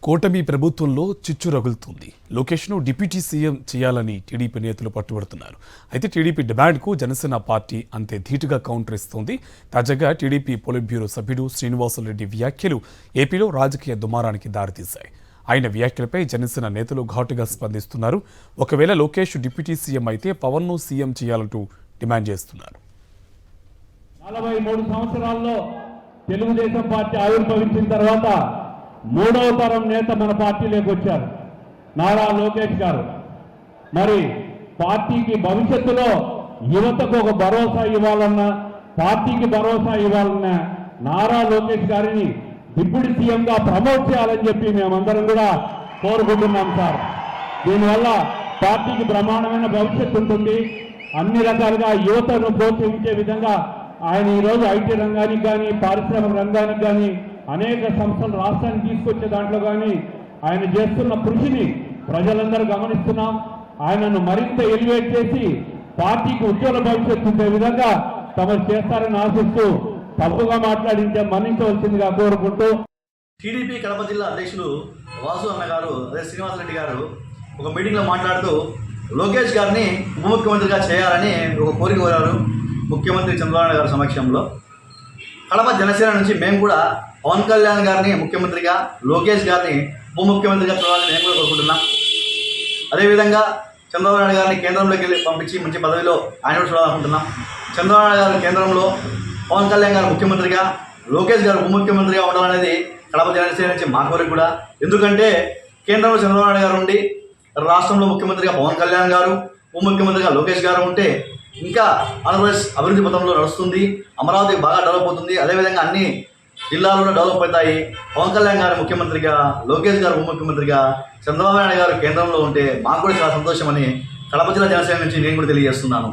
కూటమి ప్రభుత్వంలో చిచ్చు రగులుతుంది. లోకేష్ను డిప్యూటీ సీఎం చేయాలని టీడీపీ నేతలు పట్టుబడుతున్నారు. అయితే టీడీపీ డిమాండ్కు జనసేన పార్టీ అంతే ధీటుగా కౌంటర్ ఇస్తోంది. తాజాగా టీడీపీ పొలిట్ బ్యూరో సభ్యుడు శ్రీనివాసులరెడ్డి వ్యాఖ్యలు ఏపీలో రాజకీయ దుమారానికి దారితీశాయి. ఆయన వ్యాఖ్యలపై జనసేన నేతలు ఘాటుగా స్పందిస్తున్నారు. ఒకవేళ లోకేష్ డిప్యూటీ సీఎం అయితే పవన్ను సీఎం చేయాలంటూ డిమాండ్ చేస్తున్నారు. 43 సంవత్సరాల్లో తెలుగుదేశం పార్టీ ఆవిర్భవించిన తర్వాత మూడవ తరం నేత మన పార్టీలోకి వచ్చారు, నారా లోకేష్ గారు. మరి పార్టీకి భవిష్యత్తులో యువతకు ఒక భరోసా ఇవ్వాలన్నా, పార్టీకి భరోసా ఇవ్వాలన్నా నారా లోకేష్ గారిని డిప్యూటీ సీఎంగా ప్రమోట్ చేయాలని చెప్పి మేమందరం కూడా కోరుకుంటున్నాం సార్. దీనివల్ల పార్టీకి బ్రహ్మాండమైన భవిష్యత్తు ఉంటుంది. అన్ని రకాలుగా యువతను ప్రోత్సహించే విధంగా ఆయన ఈరోజు ఐటీ రంగానికి కానీ, పారిశ్రామిక రంగానికి కానీ, అనేక సంస్థలు రాష్ట్రానికి తీసుకొచ్చే దాంట్లో కానీ ఆయన చేస్తున్న కృషిని ప్రజలందరూ గమనిస్తున్నాం. ఆయనను మరింత ఎలివేట్ చేసి పార్టీకి ఉజ్వల భవిష్యత్తు ఉండే విధంగా తమరు చేస్తారని ఆశిస్తూ తప్పుగా మాట్లాడించే మన్నించవలసిందిగా కోరుకుంటూ టీడీపీ కడప జిల్లా అధ్యక్షులు వాసు అన్న గారు, అదే శ్రీనివాసరెడ్డి గారు ఒక మీటింగ్లో మాట్లాడుతూ లోకేష్ గారిని ఉప ముఖ్యమంత్రిగా చేయాలని ఒక కోరిక కోరారు ముఖ్యమంత్రి చంద్రబాబు గారి సమక్షంలో. కడప జనసేన నుంచి మేము కూడా పవన్ కళ్యాణ్ గారిని ముఖ్యమంత్రిగా, లోకేష్ గారిని ఉప ముఖ్యమంత్రిగా చూడాలని మేము కూడా కోరుకుంటున్నాం. అదేవిధంగా చంద్రబాబు నాయుడు గారిని కేంద్రంలోకి వెళ్ళి పంపించి మంచి పదవిలో ఆయన కూడా చూడాలనుకుంటున్నాం. చంద్రబాబు నాయుడు గారు కేంద్రంలో, పవన్ కళ్యాణ్ గారు ముఖ్యమంత్రిగా, లోకేష్ గారు ఉప ముఖ్యమంత్రిగా ఉండాలనేది కడప జనసేన నుంచి మా కోరిక కూడా. ఎందుకంటే కేంద్రంలో చంద్రబాబు నాయుడు గారు ఉండి రాష్ట్రంలో ముఖ్యమంత్రిగా పవన్ కళ్యాణ్ గారు, ఉప ముఖ్యమంత్రిగా లోకేష్ గారు ఉంటే ఇంకా ఆంధ్రప్రదేశ్ అభివృద్ధి పథంలో నడుస్తుంది, అమరావతి బాగా డెవలప్ అవుతుంది. అదేవిధంగా అన్ని జిల్లాల్లో డెవలప్ అవుతాయి. పవన్ కళ్యాణ్ గారు ముఖ్యమంత్రిగా, లోకేష్ గారు ఉప ముఖ్యమంత్రిగా, చంద్రబాబు నాయుడు గారు కేంద్రంలో ఉంటే మాకు కూడా చాలా సంతోషమని కడప జిల్లా జనసేన నుంచి నేను కూడా తెలియజేస్తున్నాను.